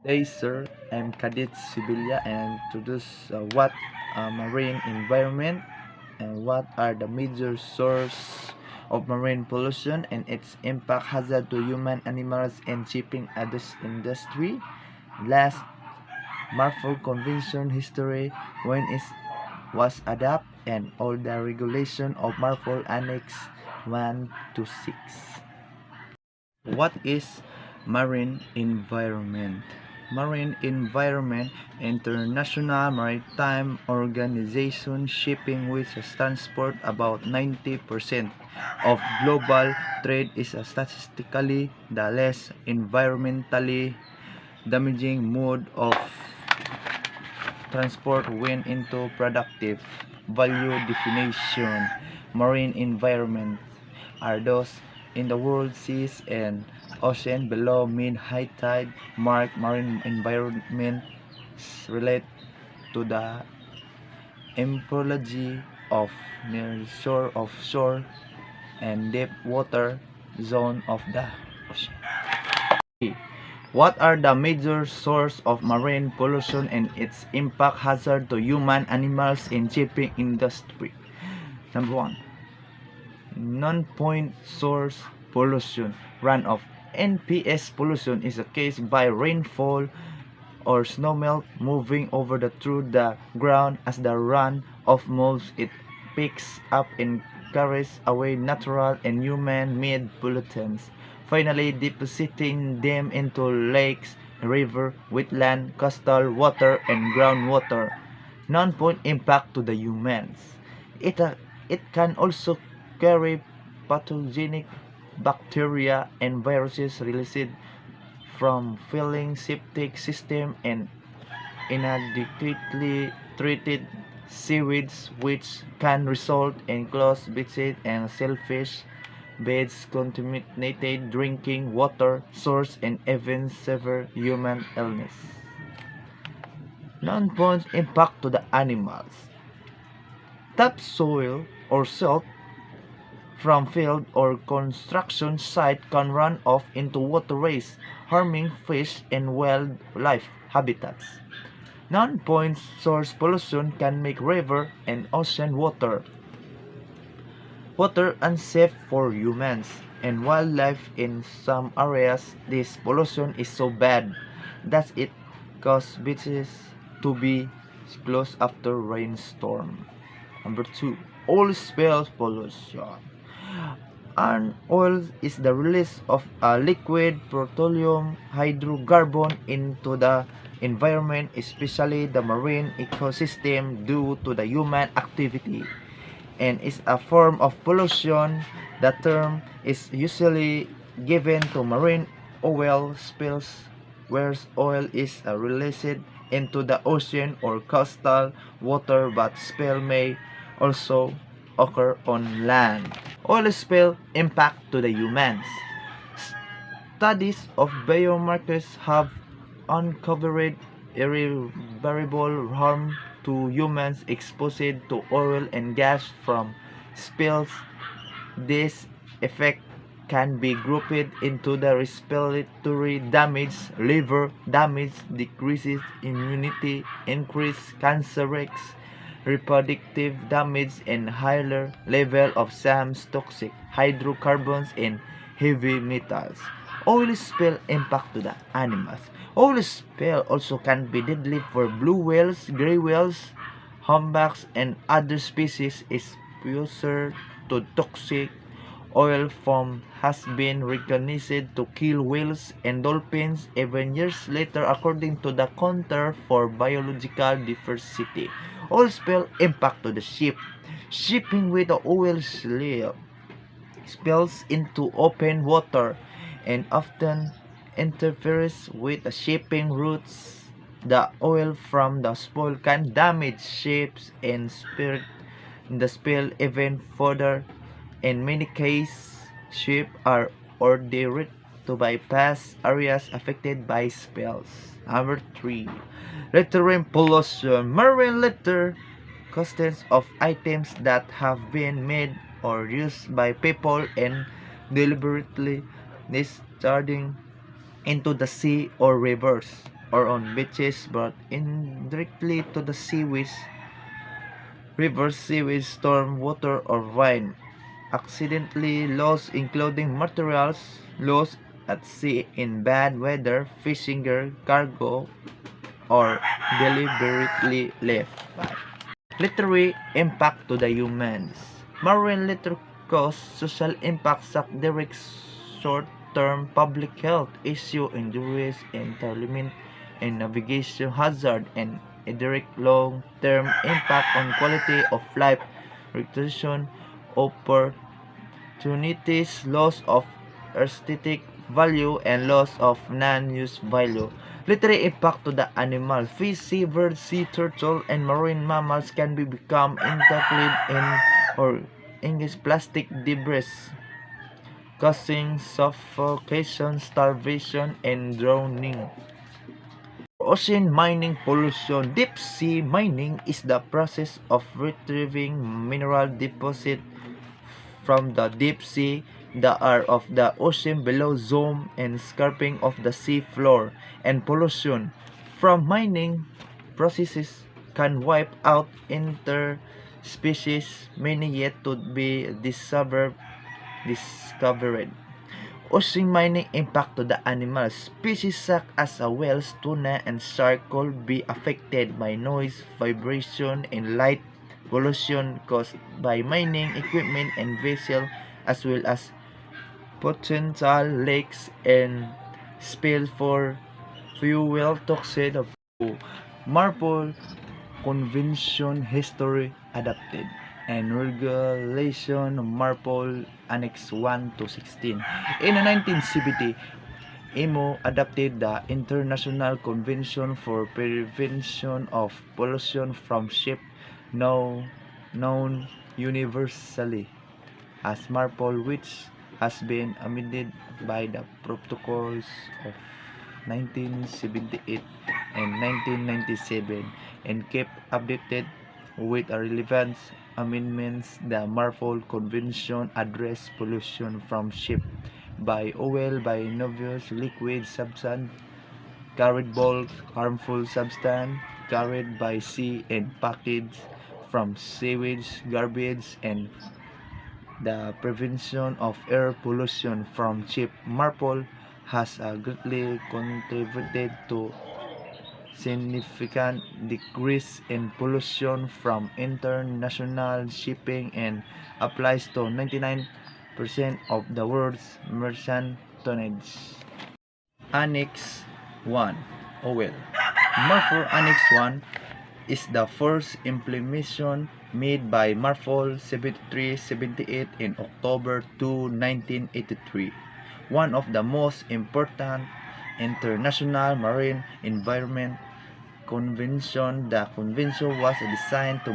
Hey sir, I'm Kadit Sibilia and introduce what marine environment and what are the major source of marine pollution and its impact hazard to human, animals, and shipping industry. Last, Marford Convention history when it was adopted and all the regulation of Marford Annex 1 to 6. What is marine environment? Marine environment International Maritime Organization shipping which transport about 90% of global trade is statistically the less environmentally damaging mode of transport when into productive value definition. Marine environment are those in the world seas and ocean below mean high tide mark. Marine environment relate to the ecology of near shore, offshore, and deep water zone of the ocean. What are the major sources of marine pollution and its impact hazard to human, animals, and shipping industry? Number 1. Non-point source pollution. Runoff. NPS pollution is a case by rainfall or snowmelt moving over through the ground. As the runoff moves, it picks up and carries away natural and human-made pollutants, finally depositing them into lakes, river, wetland, coastal water, and groundwater. Non-point impact to the humans. It can also carry pathogenic bacteria and viruses released from failing septic system and inadequately treated seaweeds, which can result in closed beaches and shellfish beds, contaminated drinking water source, and even severe human illness. Non-point impact to the animals. Topsoil or silt from field or construction site can run off into waterways, harming fish and wildlife habitats. Non-point source pollution can make river and ocean water unsafe for humans and wildlife. In some areas, this pollution is so bad that it causes beaches to be closed after rainstorm. Number 2. Oil spill pollution. An oil is the release of a liquid petroleum hydrocarbon into the environment, especially the marine ecosystem, due to the human activity, and is a form of pollution. The term is usually given to marine oil spills, where oil is released into the ocean or coastal water, but spill may also occur on land. Oil spill impact to the humans. Studies of biomarkers have uncovered irreversible harm to humans exposed to oil and gas from spills. This effect can be grouped into the respiratory damage, liver damage, decreases immunity, increased cancer risks, reproductive damage, and higher level of some toxic hydrocarbons and heavy metals. Oil spill impact to the animals. Oil spill also can be deadly for blue whales, gray whales, humpbacks, and other species. Exposure to toxic oil foam has been recognized to kill whales and dolphins even years later, according to the Center for Biological Diversity. Oil spill impact to the ship. Shipping with the oil spills into open water and often interferes with the shipping routes. The oil from the spill can damage ships and spread the spill even further. In many cases, ships are ordered to bypass areas affected by spills. Number 3. Littering pollution. Marine litter consists of items that have been made or used by people and deliberately discharging into the sea or rivers. or on beaches but indirectly to the seaways, rivers, sewage, storm water, or rain. Accidentally lost, including materials lost at sea in bad weather, fishing gear, cargo, or deliberately left by. Literary impact to the humans. Marine litter cause social impacts such direct short-term public health issue, injuries, environment and navigation hazard, and a direct long-term impact on quality of life, reduction, opportunities, loss of aesthetic value, and loss of non-use value. Literary impact to the animal. Fish, sea birds, sea turtle, and marine mammals can become entangled in or engage plastic debris, causing suffocation, starvation, and drowning. Ocean mining pollution. Deep sea mining is the process of retrieving mineral deposits from the deep sea, the air of the ocean below zoom and scraping of the sea floor, and pollution from mining processes can wipe out entire species, many yet to be discovered. Ocean mining impact to the animals. Species such as whales, tuna, and shark could be affected by noise, vibration, and light pollution caused by mining equipment and vessels, as well as potential leaks and spills for fuel toxic. Marpol Convention history adapted and regulation Marpol Annex 1 to 16. In 1970, IMO adopted the International Convention for Prevention of Pollution from Ships, now known universally as Marpol, which has been amended by the protocols of 1978 and 1997 and kept updated with relevant amendments. The Marpol Convention addressed pollution from ships by oil, by noxious liquid substance, carried bulk, harmful substance carried by sea, and packaged from sewage, garbage, and the prevention of air pollution from ship. Marpol has greatly contributed to significant decrease in pollution from international shipping and applies to 99% of the world's merchant tonnage. Annex 1 Oil. Marpol Annex 1 is the first implementation made by Marpol 73-78 in October 2, 1983. One of the most important international marine environment convention. The convention was designed to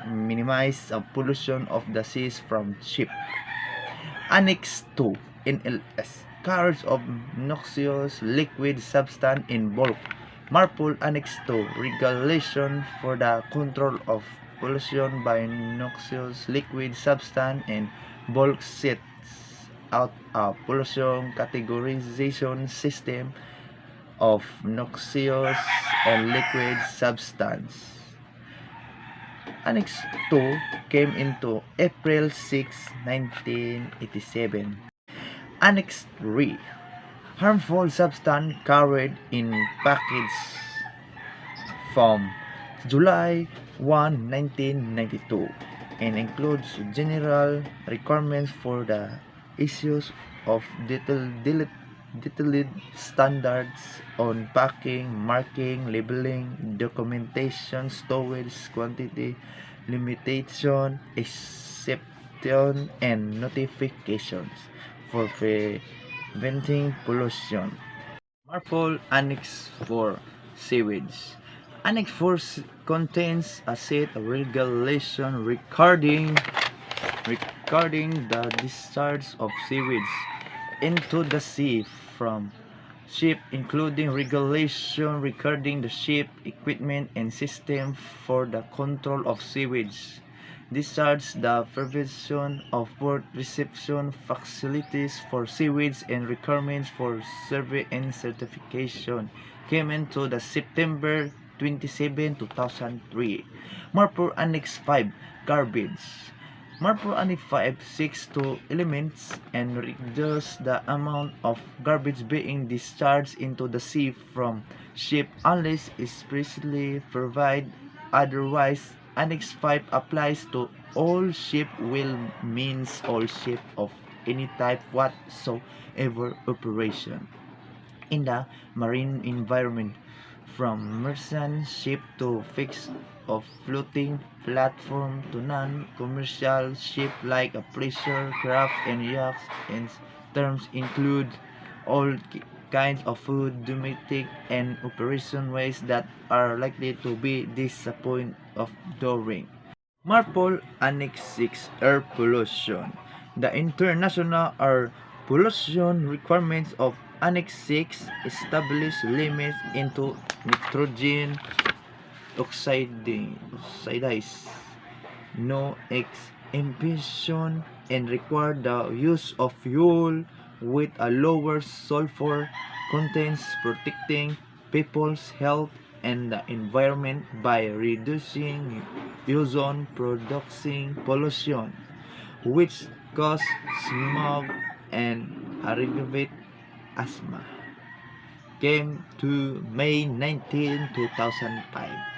minimize pollution of the seas from ships. Annex 2 NLS carriage of noxious liquid substance in bulk. Marpol Annex 2 regulation for the control of pollution by noxious liquid substance in bulk sets out a pollution categorization system of noxious and liquid substance. Annex 2 came into April 6, 1987. Annex 3 harmful substance carried in package from July 1, 1992 and includes general requirements for the issues of detailed standards on packing, marking, labeling, documentation, storage, quantity, limitation, exception, and notifications for preventing pollution. Marpol Annex 4 Sewage. Annex 4 contains a set of regulations regarding the discharge of sewage into the sea from ship, including regulation regarding the ship, equipment, and system for the control of sewage discharge, the prevention of port reception facilities for sewage, and requirements for survey and certification, came into the September 27, 2003. Marpur Annex 5 Garbage. Marpur Annex 5 seeks to eliminate and reduce the amount of garbage being discharged into the sea from ship unless expressly provided otherwise. Annex 5 applies to all ship will means all ship of any type whatsoever operation in the marine environment, from merchant ship to fixed or floating platform to non-commercial ship like a pleasure craft and yachts, and terms include all kinds of food, domestic and operation waste that are likely to be disappointed of during. Marpol Annex 6 Air Pollution. The international air pollution requirements of Annex 6 establish limits into nitrogen oxides, no emission, and require the use of fuel with a lower sulfur content, protecting people's health and the environment by reducing ozone producing pollution, which cause smog and aggravate asthma. Came to May 19, 2005.